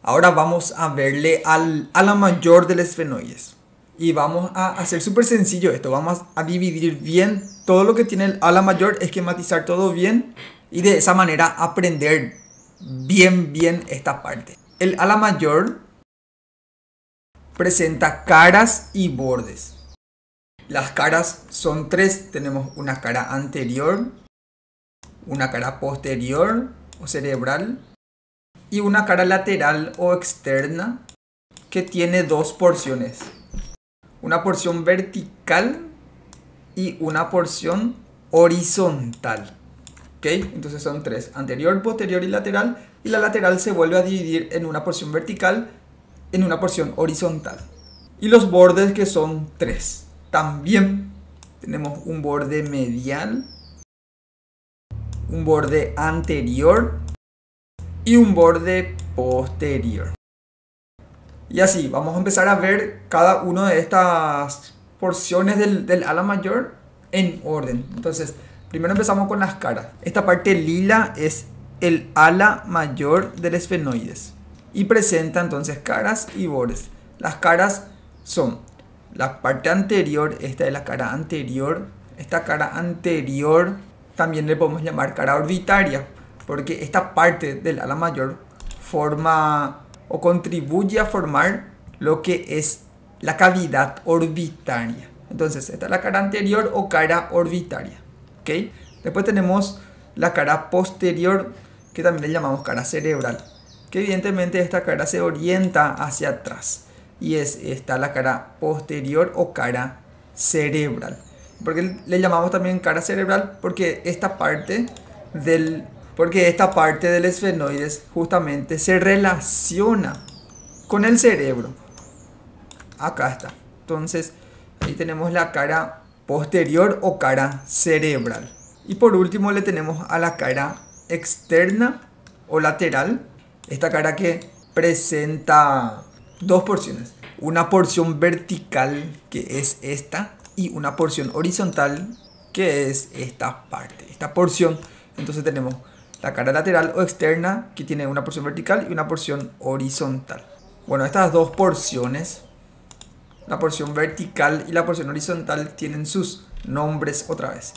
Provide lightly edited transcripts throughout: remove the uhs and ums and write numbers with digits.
Ahora vamos a verle al ala mayor del esfenoides. Y vamos a hacer súper sencillo esto. Vamos a dividir bien todo lo que tiene el ala mayor, esquematizar todo bien y de esa manera aprender bien esta parte. El ala mayor presenta caras y bordes. Las caras son tres. Tenemos una cara anterior, una cara posterior o cerebral y una cara lateral o externa que tiene dos porciones. Una porción vertical y una porción horizontal. ¿Ok? Entonces son tres: anterior, posterior y lateral. Y la lateral se vuelve a dividir en una porción vertical, en una porción horizontal. Y los bordes, que son tres. También tenemos un borde medial, un borde anterior y un borde posterior. Y así vamos a empezar a ver cada una de estas porciones del ala mayor en orden. Entonces, primero empezamos con las caras. Esta parte lila es el ala mayor del esfenoides y presenta entonces caras y bordes. Las caras son la parte anterior. Esta es la cara anterior. Esta cara anterior también le podemos llamar cara orbitaria, porque esta parte del ala mayor forma o contribuye a formar lo que es la cavidad orbitaria. Entonces, esta es la cara anterior o cara orbitaria. ¿Okay? Después tenemos la cara posterior, que también le llamamos cara cerebral, que evidentemente esta cara se orienta hacia atrás. Y es esta la cara posterior o cara cerebral. ¿Por qué le llamamos también cara cerebral? Porque esta parte del esfenoides justamente se relaciona con el cerebro. Acá está. Entonces, ahí tenemos la cara posterior o cara cerebral. Y por último le tenemos a la cara externa o lateral. Esta cara que presenta dos porciones. Una porción vertical, que es esta, y una porción horizontal, que es esta parte, esta porción. Entonces tenemos la cara lateral o externa, que tiene una porción vertical y una porción horizontal. Bueno, estas dos porciones, la porción vertical y la porción horizontal, tienen sus nombres otra vez.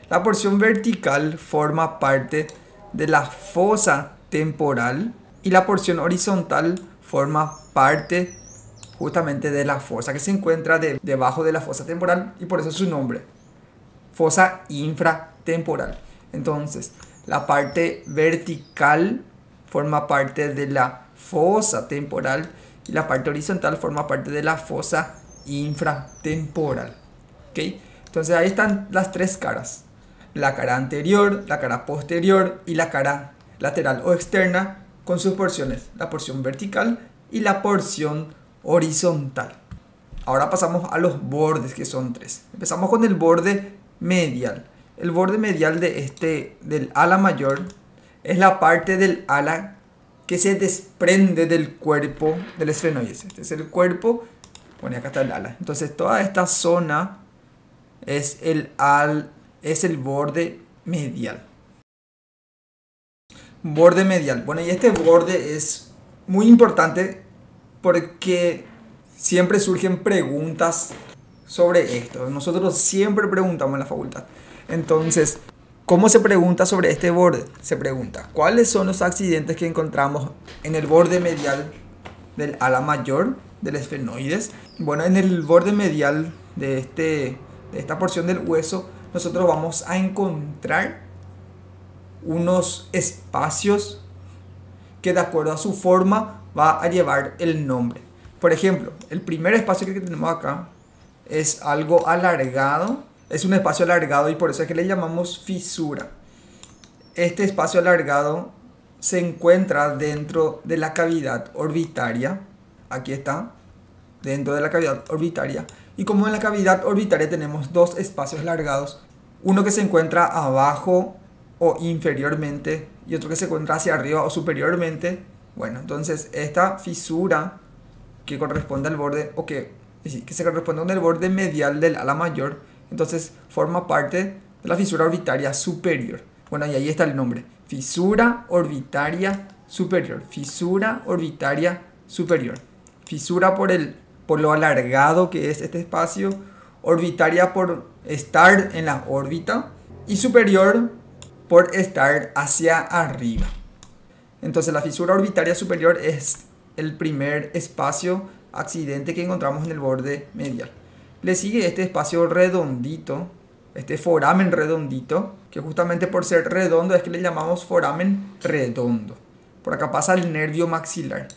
La porción vertical forma parte de la fosa temporal y la porción horizontal forma parte justamente de la fosa que se encuentra debajo de la fosa temporal, y por eso su nombre, fosa infratemporal. Entonces, la parte vertical forma parte de la fosa temporal y la parte horizontal forma parte de la fosa infratemporal. ¿Okay? Entonces ahí están las tres caras: la cara anterior, la cara posterior y la cara lateral o externa, con sus porciones, la porción vertical y la porción horizontal. Ahora pasamos a los bordes, que son tres. Empezamos con el borde medial. El borde medial del ala mayor es la parte del ala que se desprende del cuerpo del esfenoides. Este es el cuerpo. Bueno, acá está el ala. Entonces toda esta zona es el borde medial. Borde medial. Bueno, y este borde es muy importante porque siempre surgen preguntas sobre esto. Nosotros siempre preguntamos en la facultad. Entonces, ¿cómo se pregunta sobre este borde? Se pregunta: ¿cuáles son los accidentes que encontramos en el borde medial del ala mayor del esfenoides? Bueno, en el borde medial de esta porción del hueso, nosotros vamos a encontrar unos espacios que, de acuerdo a su forma, va a llevar el nombre. Por ejemplo, el primer espacio que tenemos acá es algo alargado. Es un espacio alargado y por eso es que le llamamos fisura. Este espacio alargado se encuentra dentro de la cavidad orbitaria. Aquí está, dentro de la cavidad orbitaria. Y como en la cavidad orbitaria tenemos dos espacios alargados, uno que se encuentra abajo o inferiormente y otro que se encuentra hacia arriba o superiormente. Bueno, entonces esta fisura que corresponde al borde, o que se corresponde con el borde medial del ala mayor, entonces forma parte de la fisura orbitaria superior. Bueno, y ahí está el nombre: fisura orbitaria superior. Fisura orbitaria superior. Fisura por lo alargado que es este espacio, orbitaria por estar en la órbita y superior por estar hacia arriba. Entonces la fisura orbitaria superior es el primer espacio accidente que encontramos en el borde medial. Le sigue este espacio redondito, este foramen redondito, que justamente por ser redondo es que le llamamos foramen redondo. Por acá pasa el nervio maxilar.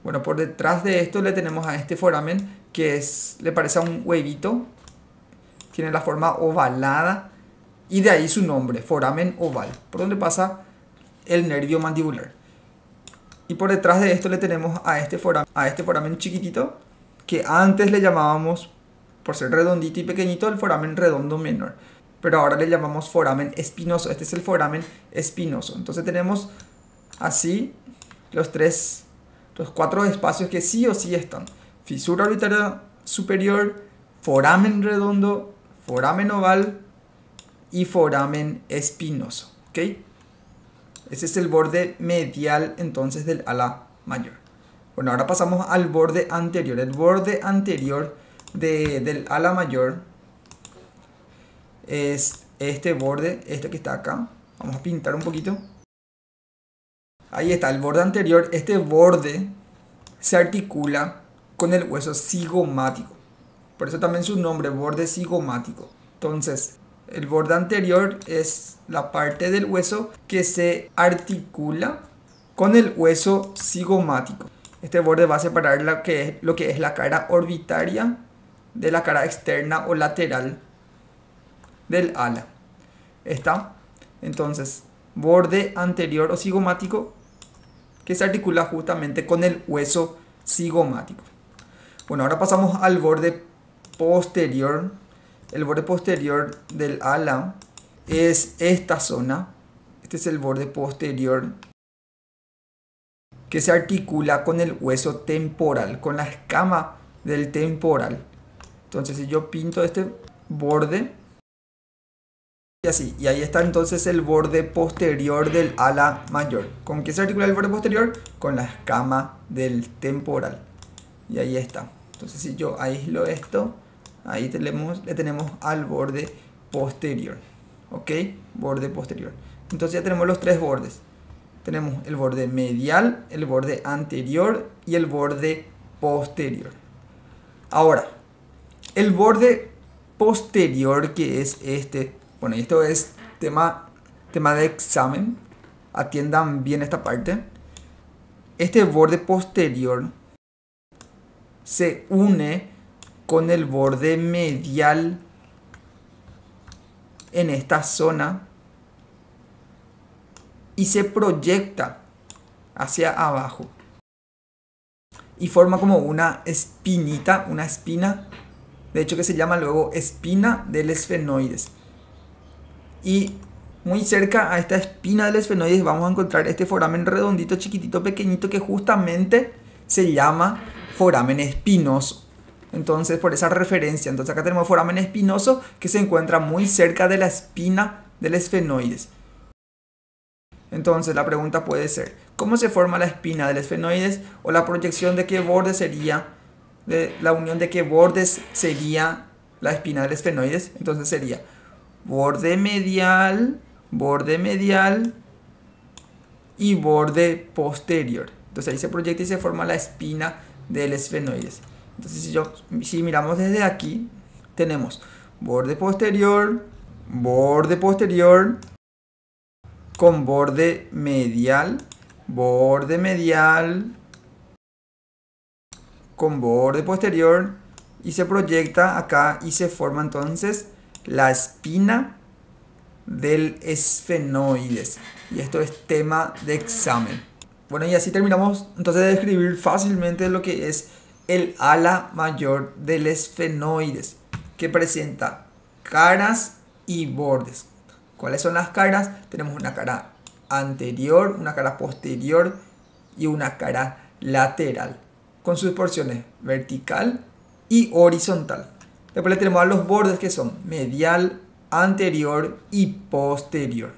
Bueno, por detrás de esto le tenemos a este foramen que le parece a un huevito. Tiene la forma ovalada y de ahí su nombre, foramen oval, por donde pasa el nervio mandibular. Y por detrás de esto le tenemos a este foramen chiquitito que antes le llamábamos, por ser redondito y pequeñito, el foramen redondo menor. Pero ahora le llamamos foramen espinoso. Este es el foramen espinoso. Entonces tenemos así los 4 espacios que sí o sí están. Fisura orbitaria superior, foramen redondo, foramen oval y foramen espinoso. ¿Ok? Ese es el borde medial entonces del ala mayor. Bueno, ahora pasamos al borde anterior. El borde anterior del ala mayor es este borde, este que está acá. Vamos a pintar un poquito. Ahí está, el borde anterior. Este borde se articula con el hueso cigomático. Por eso también su nombre, borde cigomático. Entonces, el borde anterior es la parte del hueso que se articula con el hueso cigomático. Este borde va a separar lo que es la cara orbitaria de la cara externa o lateral del ala. ¿Está? Entonces, borde anterior o cigomático que se articula justamente con el hueso cigomático. Bueno, ahora pasamos al borde posterior. El borde posterior del ala es esta zona. Este es el borde posterior que se articula con el hueso temporal, con la escama del temporal. Entonces, si yo pinto este borde y así, y ahí está entonces el borde posterior del ala mayor. ¿Con qué se articula el borde posterior? Con la escama del temporal. Y ahí está. Entonces, si yo aíslo esto, ahí le tenemos al borde posterior. ¿Ok? Borde posterior. Entonces ya tenemos los 3 bordes. Tenemos el borde medial, el borde anterior y el borde posterior. Ahora, el borde posterior, que es este. Bueno, esto es tema de examen. Atiendan bien esta parte. Este borde posterior se une con el borde medial en esta zona y se proyecta hacia abajo y forma como una espinita, una espina, de hecho que se llama luego espina del esfenoides. Y muy cerca a esta espina del esfenoides vamos a encontrar este foramen redondito, chiquitito, pequeñito, que justamente se llama foramen espinoso. Entonces, por esa referencia, entonces acá tenemos foramen espinoso que se encuentra muy cerca de la espina del esfenoides. Entonces la pregunta puede ser, ¿cómo se forma la espina del esfenoides? O la proyección de qué borde sería, la unión de qué bordes sería la espina del esfenoides. Entonces sería borde medial y borde posterior. Entonces ahí se proyecta y se forma la espina del esfenoides. Entonces si miramos desde aquí, tenemos borde posterior con borde medial con borde posterior y se proyecta acá y se forma entonces la espina del esfenoides. Y esto es tema de examen. Bueno, y así terminamos entonces de describir fácilmente lo que es el ala mayor del esfenoides, que presenta caras y bordes. ¿Cuáles son las caras? Tenemos una cara anterior, una cara posterior y una cara lateral, con sus porciones vertical y horizontal. Después le tenemos a los bordes que son medial, anterior y posterior.